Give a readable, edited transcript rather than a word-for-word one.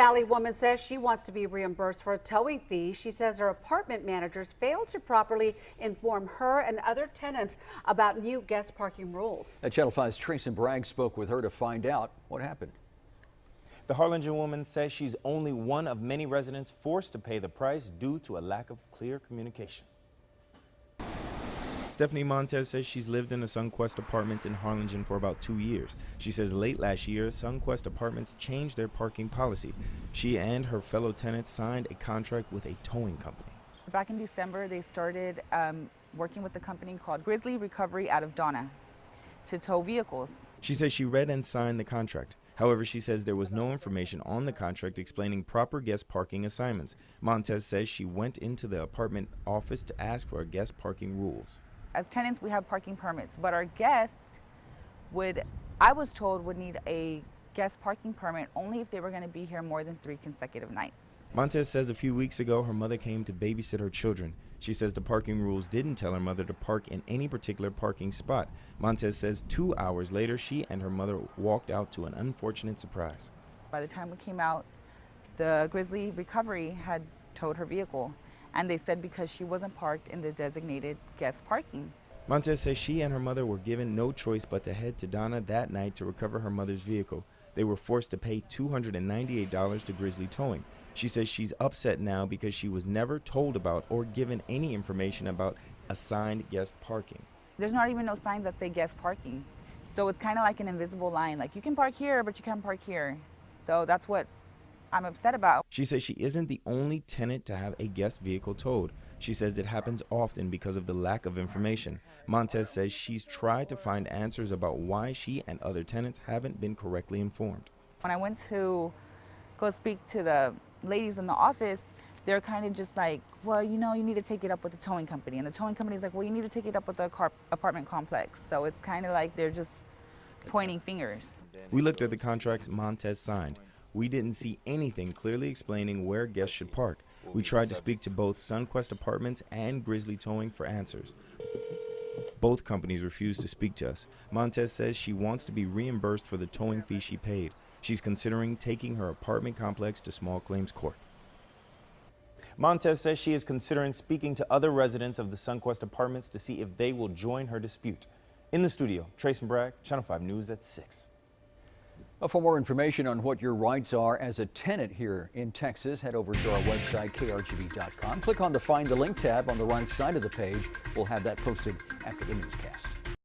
Valley woman says she wants to be reimbursed for a towing fee. She says her apartment managers failed to properly inform her and other tenants about new guest parking rules. Channel 5's Tracy Bragg spoke with her to find out what happened. The Harlingen woman says she's only one of many residents forced to pay the price due to a lack of clear communication. Stephanie Montez says she's lived in the Sunquest Apartments in Harlingen for about 2 years. She says late last year, Sunquest Apartments changed their parking policy. She and her fellow tenants signed a contract with a towing company. Back in December, they started working with a company called Grizzly Recovery out of Donna to tow vehicles. She says she read and signed the contract. However, she says there was no information on the contract explaining proper guest parking assignments. Montez says she went into the apartment office to ask for guest parking rules. As tenants, we have parking permits, but our guest I was told, would need a guest parking permit only if they were going to be here more than 3 consecutive nights. Montez says a few weeks ago her mother came to babysit her children. She says the parking rules didn't tell her mother to park in any particular parking spot. Montez says 2 hours later she and her mother walked out to an unfortunate surprise. By the time we came out, the Grizzly Recovery had towed her vehicle, and they said because she wasn't parked in the designated guest parking. Montez says she and her mother were given no choice but to head to Donna that night to recover her mother's vehicle. They were forced to pay $298 to Grizzly Towing. She says she's upset now because she was never told about or given any information about assigned guest parking. There's not even no signs that say guest parking. So it's kind of like an invisible line, like you can park here, but you can't park here. So that's what I'm upset about. She says she isn't the only tenant to have a guest vehicle towed. She says it happens often because of the lack of information. Montez says she's tried to find answers about why she and other tenants haven't been correctly informed. When I went to go speak to the ladies in the office, they're kind of just like, well, you know, you need to take it up with the towing company. And the towing company is like, well, you need to take it up with the apartment complex. So it's kind of like they're just pointing fingers. We looked at the contracts Montez signed. We didn't see anything clearly explaining where guests should park. We tried to speak to both Sunquest Apartments and Grizzly Towing for answers. Both companies refused to speak to us. Montez says she wants to be reimbursed for the towing fee she paid. She's considering taking her apartment complex to small claims court. Montez says she is considering speaking to other residents of the Sunquest Apartments to see if they will join her dispute. In the studio, Tracy Bragg, Channel 5 News at 6. For more information on what your rights are as a tenant here in Texas, head over to our website, krgv.com. Click on the Find the Link tab on the right side of the page. We'll have that posted after the newscast.